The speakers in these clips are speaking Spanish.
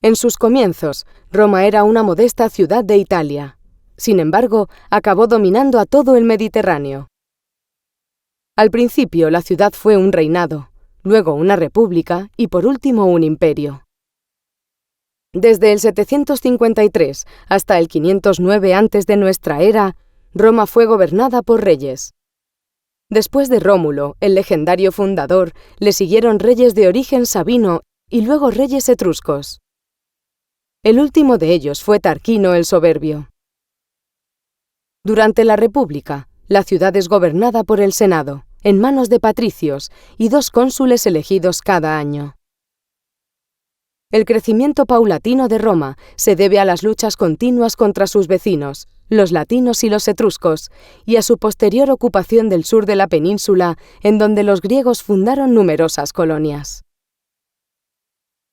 En sus comienzos, Roma era una modesta ciudad de Italia. Sin embargo, acabó dominando a todo el Mediterráneo. Al principio, la ciudad fue un reinado, luego una república y por último un imperio. Desde el 753 hasta el 509 antes de nuestra era, Roma fue gobernada por reyes. Después de Rómulo, el legendario fundador, le siguieron reyes de origen sabino y luego reyes etruscos. El último de ellos fue Tarquino el Soberbio. Durante la República, la ciudad es gobernada por el Senado, en manos de patricios y 2 cónsules elegidos cada año. El crecimiento paulatino de Roma se debe a las luchas continuas contra sus vecinos, los latinos y los etruscos, y a su posterior ocupación del sur de la península, en donde los griegos fundaron numerosas colonias.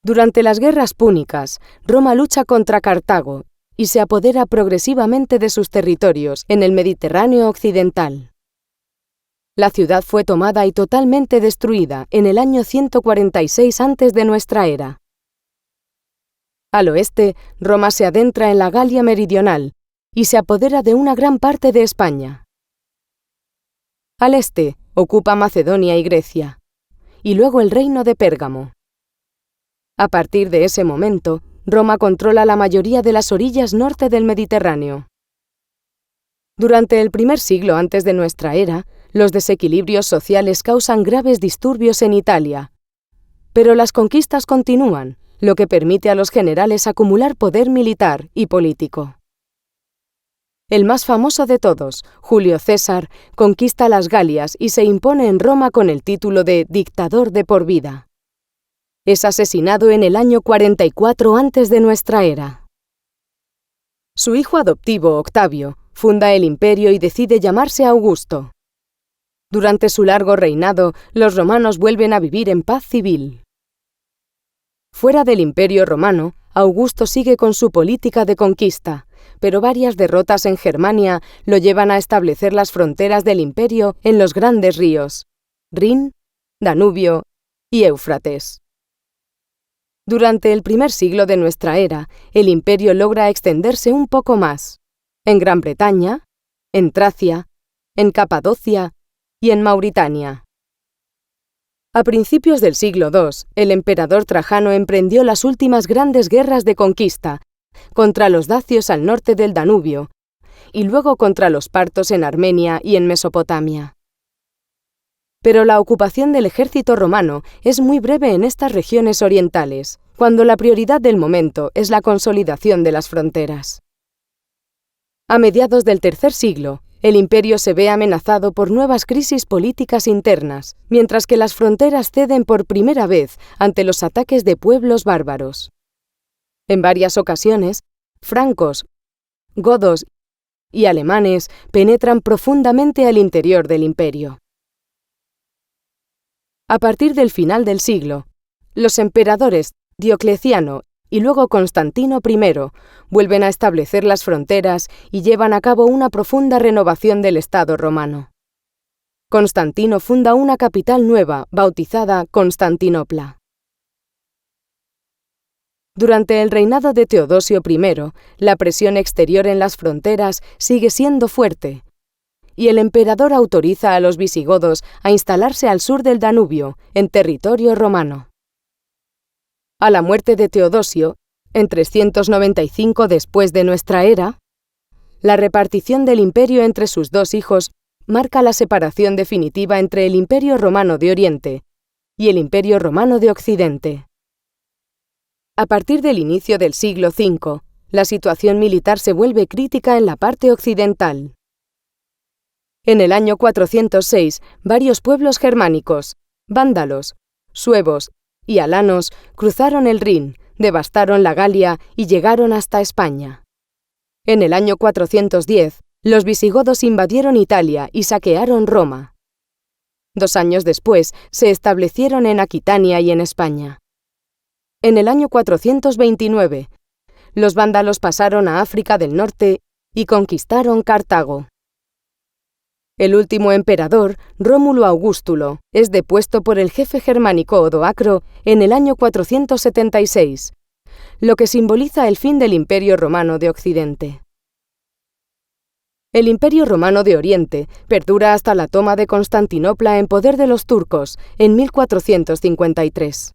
Durante las guerras púnicas, Roma lucha contra Cartago y se apodera progresivamente de sus territorios en el Mediterráneo occidental. La ciudad fue tomada y totalmente destruida en el año 146 antes de nuestra era. Al oeste, Roma se adentra en la Galia meridional y se apodera de una gran parte de España. Al este, ocupa Macedonia y Grecia, y luego el reino de Pérgamo. A partir de ese momento, Roma controla la mayoría de las orillas norte del Mediterráneo. Durante el primer siglo antes de nuestra era, los desequilibrios sociales causan graves disturbios en Italia, pero las conquistas continúan, lo que permite a los generales acumular poder militar y político. El más famoso de todos, Julio César, conquista las Galias y se impone en Roma con el título de dictador de por vida. Es asesinado en el año 44 antes de nuestra era. Su hijo adoptivo, Octavio, funda el imperio y decide llamarse Augusto. Durante su largo reinado, los romanos vuelven a vivir en paz civil. Fuera del Imperio Romano, Augusto sigue con su política de conquista, pero varias derrotas en Germania lo llevan a establecer las fronteras del imperio en los grandes ríos, Rin, Danubio y Éufrates. Durante el primer siglo de nuestra era, el imperio logra extenderse un poco más, en Gran Bretaña, en Tracia, en Capadocia y en Mauritania. A principios del siglo II, el emperador Trajano emprendió las últimas grandes guerras de conquista contra los dacios al norte del Danubio y luego contra los partos en Armenia y en Mesopotamia. Pero la ocupación del ejército romano es muy breve en estas regiones orientales, cuando la prioridad del momento es la consolidación de las fronteras. A mediados del tercer siglo, el imperio se ve amenazado por nuevas crisis políticas internas, mientras que las fronteras ceden por primera vez ante los ataques de pueblos bárbaros. En varias ocasiones, francos, godos y alemanes penetran profundamente al interior del imperio. A partir del final del siglo, los emperadores Diocleciano y luego Constantino I vuelven a establecer las fronteras y llevan a cabo una profunda renovación del Estado romano. Constantino funda una capital nueva, bautizada Constantinopla. Durante el reinado de Teodosio I, la presión exterior en las fronteras sigue siendo fuerte, y el emperador autoriza a los visigodos a instalarse al sur del Danubio, en territorio romano. A la muerte de Teodosio, en 395 después de nuestra era, la repartición del imperio entre sus 2 hijos marca la separación definitiva entre el Imperio Romano de Oriente y el Imperio Romano de Occidente. A partir del inicio del siglo V, la situación militar se vuelve crítica en la parte occidental. En el año 406, varios pueblos germánicos, vándalos, suevos y alanos cruzaron el Rin, devastaron la Galia y llegaron hasta España. En el año 410, los visigodos invadieron Italia y saquearon Roma. 2 años después, se establecieron en Aquitania y en España. En el año 429, los vándalos pasaron a África del Norte y conquistaron Cartago. El último emperador, Rómulo Augustulo, es depuesto por el jefe germánico Odoacro en el año 476, lo que simboliza el fin del Imperio Romano de Occidente. El Imperio Romano de Oriente perdura hasta la toma de Constantinopla en poder de los turcos en 1453.